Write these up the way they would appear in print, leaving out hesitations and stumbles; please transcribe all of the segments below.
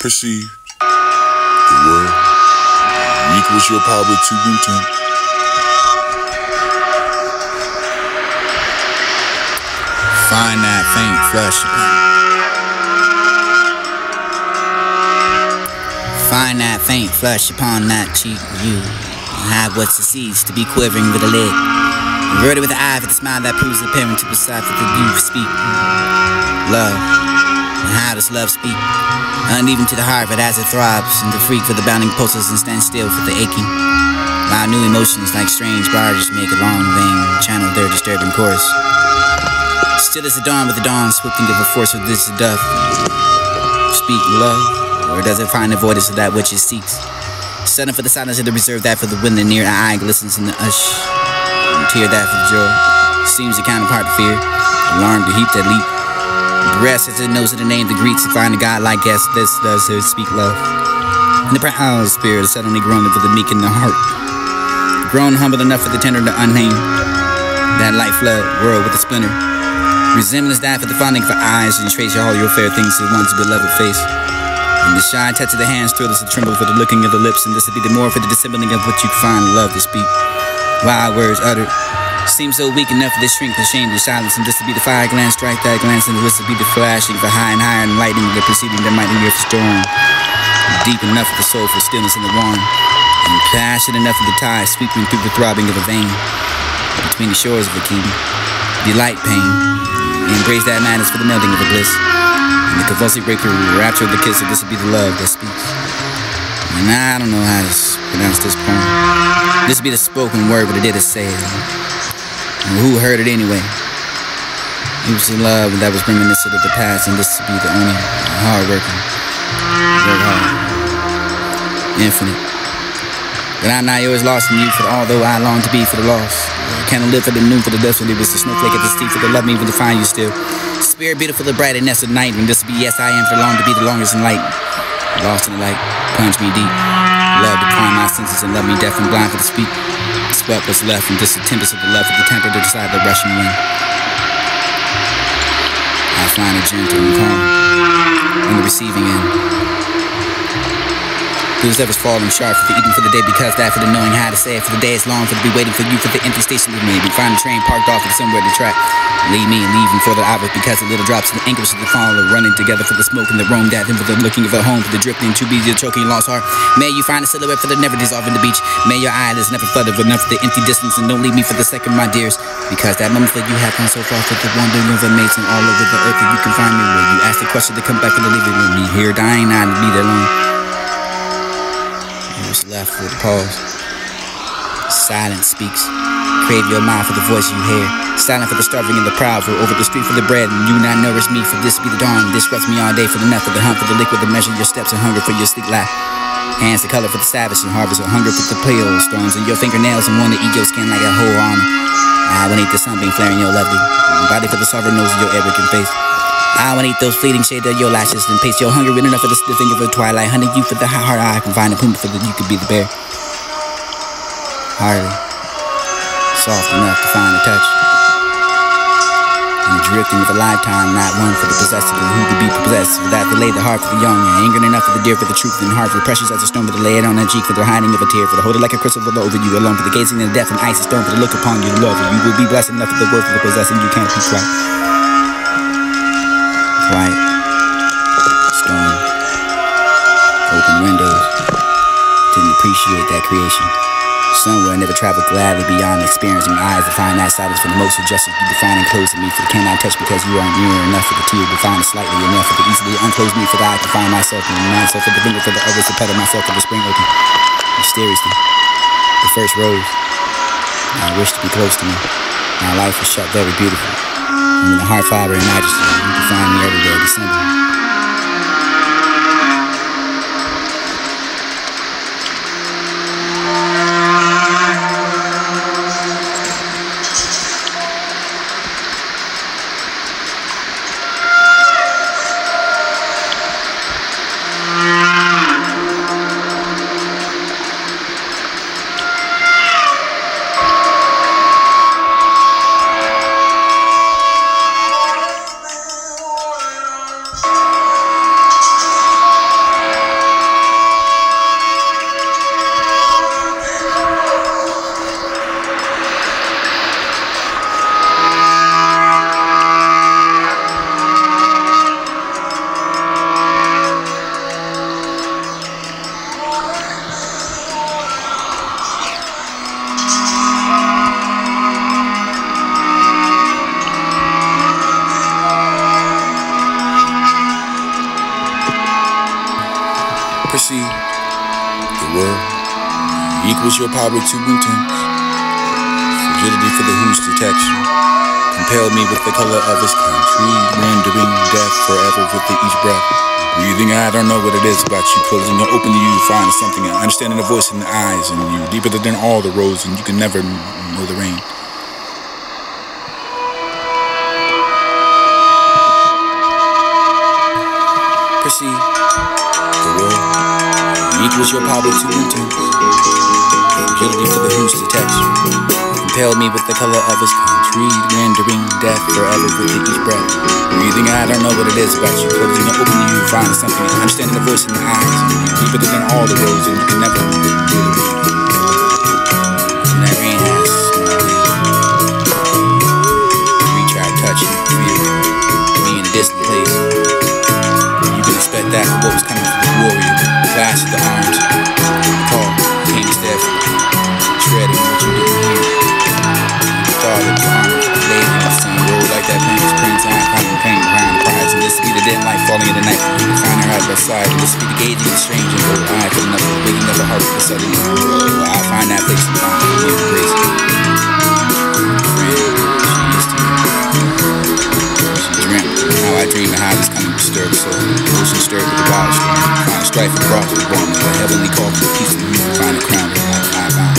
perceived the world equals your power to intent. Find that faint flush. Find that faint flush upon that cheek. You have what succeeds to be quivering with a lid, averted with the eye for the smile that proves the parent to decipher the youth speak. Love. And how does love speak? Uneven to the heart, but as it throbs, and the freak for the bounding pulses and stand still for the aching. While new emotions like strange barges make a long vein channel their disturbing course. Still as the dawn with the dawn swooping of a force of this doth speak love, or does it find the avoidance of that which it seeks? Sudden for the silence of the reserve, that for the wind, the near eye glistens in the hush, and tear that for the joy seems the counterpart to fear, alarm to heap that leap. Breast as it knows of the name that greets to find a God like guest. This does her speak love. And the proud spirit is suddenly groaning for the meek in the heart, grown humble enough for the tender to unnamed. That light flood world with a splinter, resemblance that for the fondling for eyes, and trace all your fair things to one's beloved face. And the shy touch of the hands thrillers to tremble for the looking of the lips, and this would be the more for the dissembling of what you find love to speak. Wild words uttered seem so weak enough for this shrink to shame the silence, and this would be the fire glance, strike that glance, and this would be the flashing for high and higher and lightning, the preceding the mighty earth storm. Deep enough for the soulful stillness in the warm, and passionate enough for the tide sweeping through the throbbing of a vein. Between the shores of the kingdom, delight, pain, and embrace that madness for the melting of the bliss, and the convulsive breaker, rapture of the kiss, and this would be the love that speaks. And I don't know how to pronounce this poem. This would be the spoken word, but it did say it. And who heard it anyway? It was the love that was reminiscent of the past, and this would be the only hard-working, work hard, infinite. But I'm not yours lost in you, for although I long to be for the lost, I cannot live for the noon, for the dust, when it was the snowflake at the steep, for the love me even to find you still. Spirit beautiful, the bright and nested night, and this would be yes I am, for long to be the longest in light. Lost in the light, plunge me deep, love to climb my senses and love me deaf and blind for the speak. Swept what's left from just the tempest of the love of the temper to decide the rushing wind. I find it gentle and calm on the receiving end. Who's ever falling sharp for the eating for the day, because that for the knowing how to say it, for the day is long, for to be waiting for you for the empty station with me. We find a train parked off at somewhere to track. Leave me and leaving for the hours, because the little drops of the anchors of the fall are running together for the smoke and the roam that, and for the looking of a home, for the drifting to be the choking lost heart. May you find a silhouette for the never dissolving the beach. May your eyelids never flooded enough for the empty distance, and don't leave me for the second, my dears, because that moment that you have gone so far for the wandering of a mates and all over the earth, that you can find me where you ask the question to come back for the living with me. Here dying, I to be there alone. What's left with a pause. Silence speaks. Crave your mind for the voice you hear. Silent for the starving and the proud, for over the street for the bread, and you not nourish me, for this be the dawn. Disrupts me all day for the nut, for the hunt, for the liquid, to measure your steps and hunger for your sleep life. Hands the color for the savage and harvest, or hunger for the pale stones, and your fingernails and want to eat your skin like a whole army. I want to eat the sunbeam flaring your lovely body for the sovereign nose of your arrogant face. I want to eat those fleeting shades of your lashes and paste your hunger in enough for the sniffing of a twilight. Honey, you for the hard eye, I can find a puma for that you could be the bear. Hardly soft enough to find a touch, and the drifting of a lifetime, not one for the possessed, but who could be possessed. For that to lay the heart for the young, and anger enough for the dear, for the truth, and heart for the precious as a stone, for the lay it on that cheek, for the hiding of a tear, for the hold it like a crystal over you alone, for the gazing in the depth and icy stone, for the look upon you, love, and you will be blessed enough for the word for the possessing. You can't be quiet. Quiet, storm, open windows, didn't appreciate that creation. Somewhere I never traveled gladly beyond experiencing eyes to find that silence for the most suggestions you define and close to me, for the cannot touch because you aren't near enough for the tear to find it slightly enough for the easily unclose me, for the eye to find myself and myself for the finger for the others to pedal myself for the spring open. Mysteriously, the first rose, I wish to be close to me. My life was shut very beautiful. And in the heart fiber and majesty, you can find me everywhere, descending. Equals your power too intense. Fragility for the whose detection. Compelled me with the color of his country, rendering death forever with each breath. Breathing, I don't know what it is about you. Closing or opening you find something. Understanding the voice in the eyes in you. Deeper than all the roads, and you can never know the rain. Perceive the world equals your power too intense. Fragility for the whose detection. Compelled me with the color of his country, rendering death forever with each breath. Breathing, I don't know what it is about you. Closing or opening you find something. Understanding the voice in the eyes. Deeper than all the roads, and you can never do the rain. And that rain has reach out, touch, and feel me in a distant place. You can expect that for what was coming from the warrior. Flash of the arms, call, came instead from shredding what you didn't hear. Thought it was arms, laid in the sun, rolled like that famous prince, I find pain behind the prize. And this be the dead light falling in the night. You can find her out by side. And this be the gazing and strange and bold eye, filling up the waking of the heart with the sudden. I'll find that place and find the embrace. She dreamt how I dream and how this coming disturbed soul. Ocean stirred with the wild storm. Find strife and brought to the bone. The heavenly call for the peace of the moon. Find a crown with my eye bound.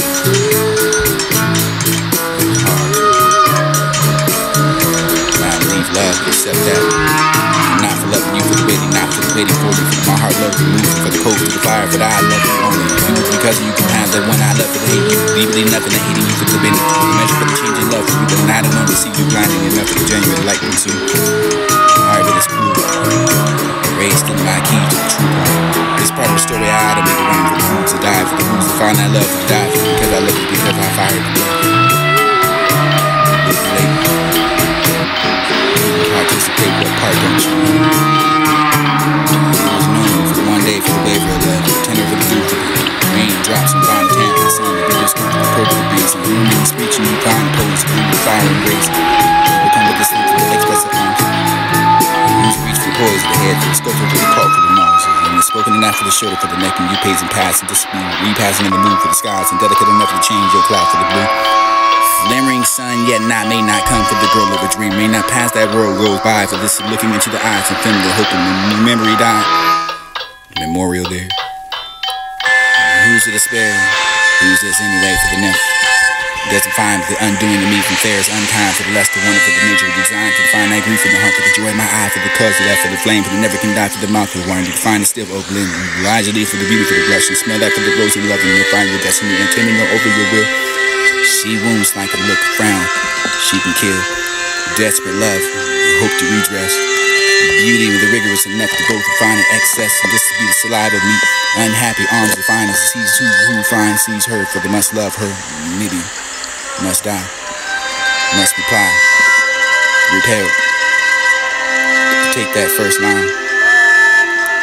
Love, except that I'm not for loving you for the waiting, not for the waiting for you. My heart loves you, moving for the cold, for the fire, but I love you only. You because of you can have that one I love for the hate you. Deeply nothing that hating you for the bending. The measure for the changing love for you, but I don't know to see you blinding enough for the genuine light consume. Alright, but it's cool. Raised in my key to the true part. This part of the story I had to make it run for the who's to die for the who's to find that love to die for because I love you because I fired you. Participate, what part don't you know? I was known for one day for the waiver of love, tender for the dew, rain drops and fine tan for the sun, the biggest group of the purple breeze, and room and speech and you find pose, through the fire and grace. People come with this thing for the expressive arms. Who's reach for the poise of the head, for the sculpture for the call for the nose. And it's spoken enough for the shoulder, for the neck, and you pays and pass and discipline, repassing in the mood for the skies, and delicate enough to change your cloud for the blue. Glimmering sun, yet not, may not come for the girl of a dream. May not pass that world goes by for this looking into the eyes of them that hoping the memory died. The memorial there. Who's the despair? Who's this anyway for the nymph? Doesn't find the undoing of me from fair is unkind for the less the wonderful the nature designed to find that grief in the heart for the joy in my eye for the cause of that for the flame for the never can die for the mouth for the wine to find the still open Elijah for the beauty for the blush and smell that for the rose and love and you'll find your destiny and tending over your will. She wounds like a look, frown, she can kill. Desperate love, hope to redress. Beauty with the rigorous enough to go to find an excess. And this to be the saliva of me. Unhappy arms of finest. Sees who finds, sees her. For the must love her. Maybe must die. Must reply. Repel. Take that first line.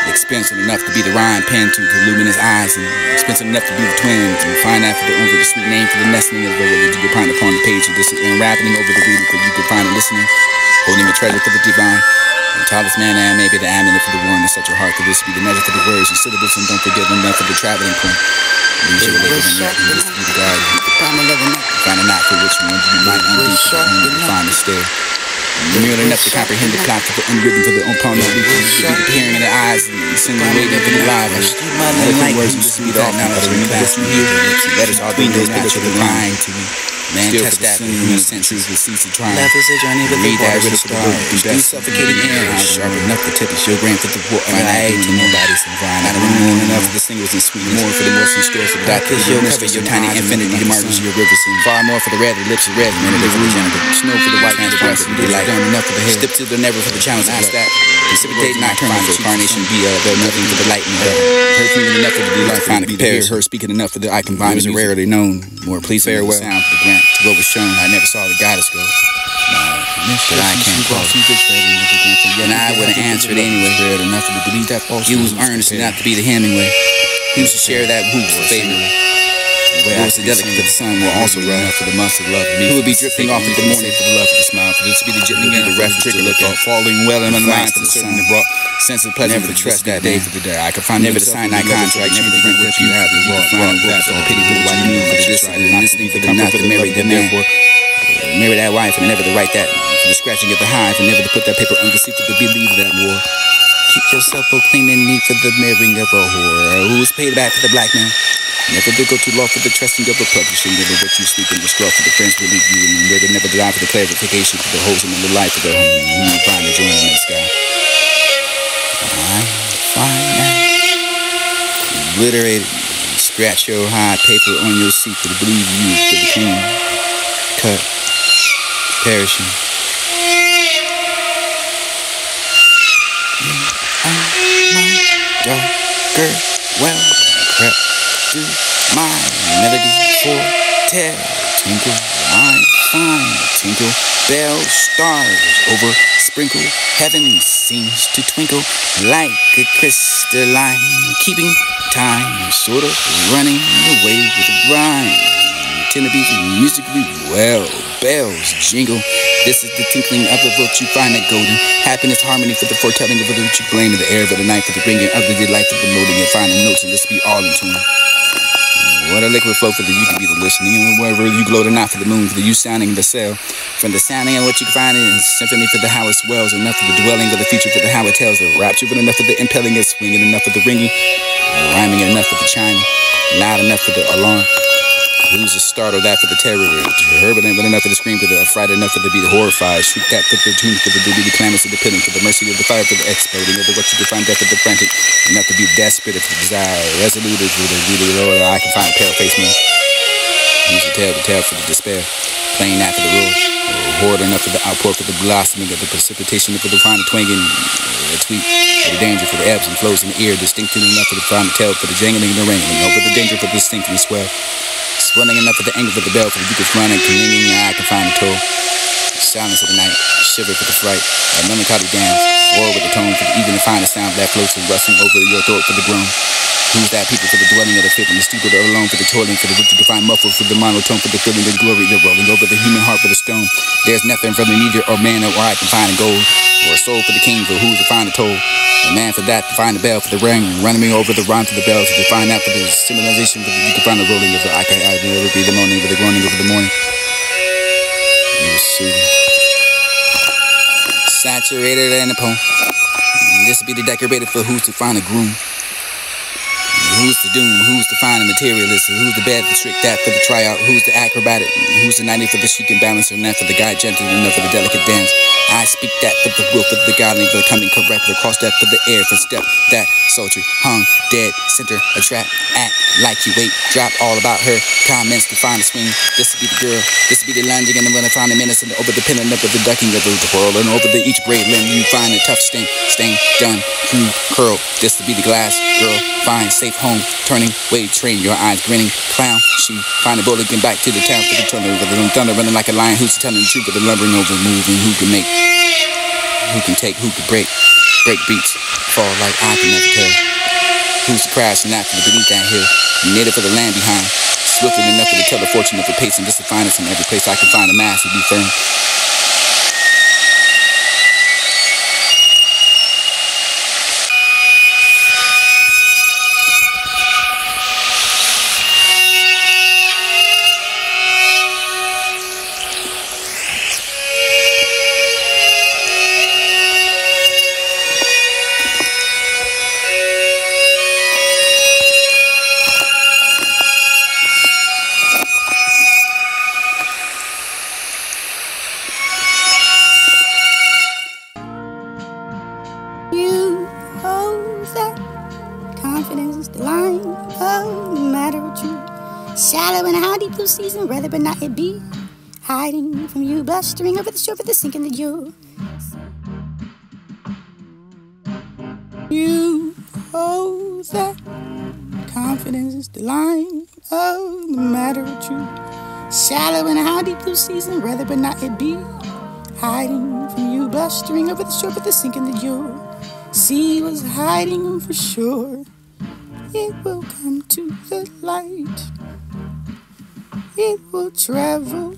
Expensive enough to be the rhyme pen to the luminous eyes, and expensive enough to be the twins, and find out for the over the sweet name for the nestling of the you can find upon the page of this unraveling over the reading, for you can find it listening, holding a treasure for the divine. The tallest man and maybe the amulet for the war, and such a heart for this be the measure for the words and syllables, and don't forget enough for the traveling point. These are the living and this be the guide. Find a knot for which one you might undo for the only to find the stair. Nearly enough to comprehend the clock for the unwritten for the opponent. To be the peering in the eyes and sending waiting for the live. Eloquent words and just be that now. But remember this you hear. Letters all being those pictures of the lying to me. Man, test that in the centuries will cease to try. Life is a journey with the water to start. Do suffocating air. Sharp enough to tip is your grain for the water. And I ate to nobody's divine. I don't know enough for the singles and sweetness. More for the more some stores for the dark. Your cover, your tiny infinity, the margins, your rivers. And far more for the red, the lips are red. Man, it is for the genital. Snow for the white, and the breath. Daylight. Enough for the head. Step to the never for the challenge. Ask that. Precipitate not turn for carnation. Be nothing for the light and the perfume enough for the delight. Find the hear her speaking enough for the icon vibes are rarely known. More please farewell. Sound for the grant to what was shown. I never saw the goddess go. But I can't call it. And I would have answered anyway. Enough to believe that he was earnest enough to be the Hemingway. He used to share that hoops favorably. The way I was the delicate for the sun will also run for the months of love. Who will be drifting off in the morning for the love, for the smile, for this to be the jitney, the rough trigger look at, falling well in my mind for the sun that brought sense of pleasure, never to trust that day for the day. I could find never to sign that contract, never to drink what you have, the raw, wrong, that's all pity for what you knew, for this, and listening for the not to marry the man, marry that wife, and never to write that, for the scratching of the hive, and never to put that paper on the seat for the believe that war. Keep yourself proclaiming need for the marrying of a whore, who is paid back for the black man. Never to go too low for the trusting of the publishing, never what you sleep in the straw for the friends who leave you, and never die for the clarification for the holes in the life of the home, whom you find the joy in the sky. I find that obliterated, scratch your high paper on your seat for the believe you, for the clean, cut, perishing. Darker, well, crept through my melody for tell, tinkle, I find, tinkle, bells, stars over sprinkle, heaven seems to twinkle like a crystalline, keeping time, sort of running away with the rhyme. Tend to be musically well, bells jingle. This is the tinkling of the vote you find that golden happiness, harmony for the foretelling of the root you blame in the air of the night for the ringing of the delight of the loading and finding notes and this be all in tune. What a liquid flow for the you can be the listening and wherever you glow the night for the moon for the you sounding the cell from the sounding and what you can find in symphony for the how it swells enough for the dwelling of the future for the how it tells the rapture but enough for the impelling and swinging enough for the ringing rhyming enough for the chiming loud enough for the alarm. Who's the startle that for the terror? Turbulent but enough for the scream for the affright enough for the be horrified. Shriek that for the tune for the be the clamors of the pilling for the mercy of the fire for the exploding of the what you define death of the frantic. Enough to be desperate for the desire. Resolute for the really Lord. I can find a pale face man. Who's the tell for the despair. Plain that for the rule. Horde enough for the outpour for the blossoming of the precipitation for the fine twanging. A tweet for the danger for the ebbs and flows in the ear. Distinctive enough for the fine tell for the jangling and the wrangling. Over the danger for the distinct and swell. Swelling enough for the anger for the bell for the deepest running, clinging your eye can find the toll. Silence of the night, shiver for the fright, a melancholy dance, roar with the tone for the even the finest sound that floats and rustling over your throat for the groan. Who's that people for the dwelling of the fit and the stupid or alone for the toiling for the root to define muffled for the monotone for the feeling of glory, the rolling over the human heart for the stone. There's nothing from the neither or man or I can find a gold, or a soul for the king for who's to find a toll. A man for that to find the bell for the ring, running me over the rhyme for the bells to find that for the symbolization for the you can find the rolling of the I can never be the moaning for the groaning over the morning. It was soothing. Saturated in the poem. This would be the decorated for who's to find a groom. Who's the doom? Who's the fine materialist? Who's the bad, the strict, that for the tryout? Who's the acrobatic? Who's the 90 for the chic and balancer? And that for the guy gentle enough for the delicate dance. I speak that for the will, for the godly, for the coming correct, for cross that for the air, for step that sultry, hung, dead, center, a trap, act like you wait, drop all about her, comments to find a swing. This will be the girl, this will be the lunging and the running, find the menace and over the pinning up of the ducking of the whirl and over the each braid limb. You find a tough sting, done, crude, curl. This will be the glass girl, fine, safe home, turning, wave, train, your eyes grinning, clown. She find a bullet, get back to the town for the thunder, for the thunder running like a lion who's telling the truth of the lumbering over moving, who can make. Who can take, who can break beats, fall like I can never tell. Who's the crash and after beneath that hill, native for the land behind, swiftly enough to tell the fortune of the pace and this to find us in every place I can find a mass to be firm. You hold that confidence is the line of no matter what you shallow and how deep blue season, rather but not it be hiding from you, blustering over the shore for the sinking that you. You hold that confidence is the line of no matter what you shallow and how deep blue season, rather but not it be hiding from you, blustering over the shore for the sinking that you. Sea was hiding for sure. It will come to the light. it will travel,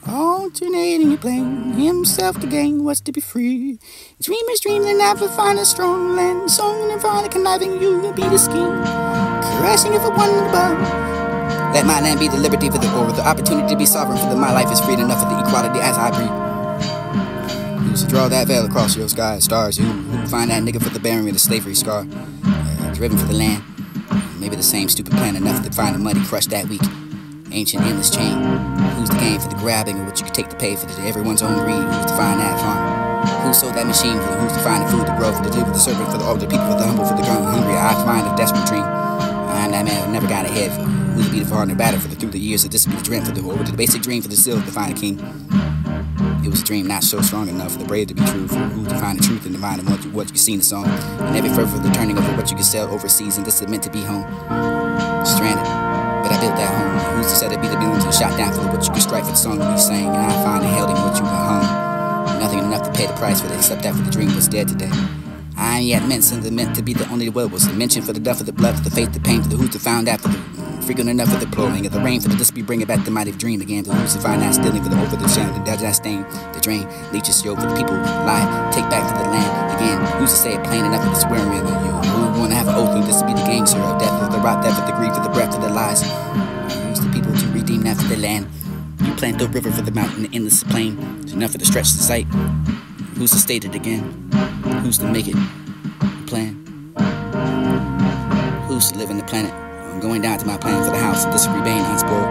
alternating your plane, himself to gain, what's to be free. Dreamers dream they never find a strong land, song and find a conniving, you will be the scheme, crashing if it one above. Let my land be the liberty for the or the opportunity to be sovereign, for that my life is freed enough for the equality as I breathe. Who's to draw that veil across your sky, stars? Who find that nigga for the bearing with a slavery scar? Driven for the land, maybe the same stupid plan enough to find the money, crush that weak, ancient endless chain. Who's the game for the grabbing, or what you can take to pay for everyone's own greed? Who's to find that farm? Who sold that machine for who's to find the food to grow, for the live, for the servant, for the older people, for the humble, for the hungry? I find a desperate dream. I'm that man who never got ahead, for who's to be the partner battle for the through the years of this be the dream for the over to the basic dream for the still to find a king. It was a dream not so strong enough for the brave to be true, for who to find the truth and divine of what you see in the song, and every further the turning over what you can sell overseas, and this is meant to be home. Stranded, but I built that home. Who's to say to be the millions and shot down for what you can strike for the song we sang, and I find it held in what you were home. Nothing enough to pay the price for it, except that for the dream was dead today. I ain't yet meant something meant to be the only will was the mention for the death of the blood, for the faith, the pain, for the who's to found out, for the frequent enough for the blowing of the rain, for the just be bringing back the mighty dream again, the who's to find out stealing for the over the shine, the dead that stain, the drain, leeches yo for the people lie, take back for the land again. Who's to say it plain enough for the swearing in you? Who wanna have an oath of this to be the gang hero, death of the rot, death of the grief, for the breath of the lies? Who's the people to redeem that for the land? You plant the river for the mountain, the endless plain, it's enough for the stretch the sight. Who's to state it again? Who's to make it plan? Who's to live in the planet? I'm going down to my plan for the house, this remain unspoiled.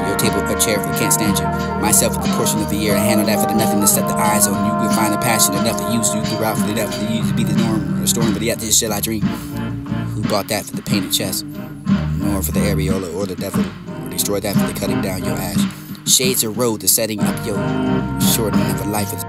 Your table, a chair for the can't stand you. Myself with the portion of the year, I handle that for the nothing to set the eyes on you. You'll find the passion enough to use you throughout for the enough for you to be the norm or storm, but yet this shit I dream. Who bought that for the painted chest? Nor for the areola or the devil, or destroyed that for the cutting down your ash. Shades of road, the setting up your short enough a life is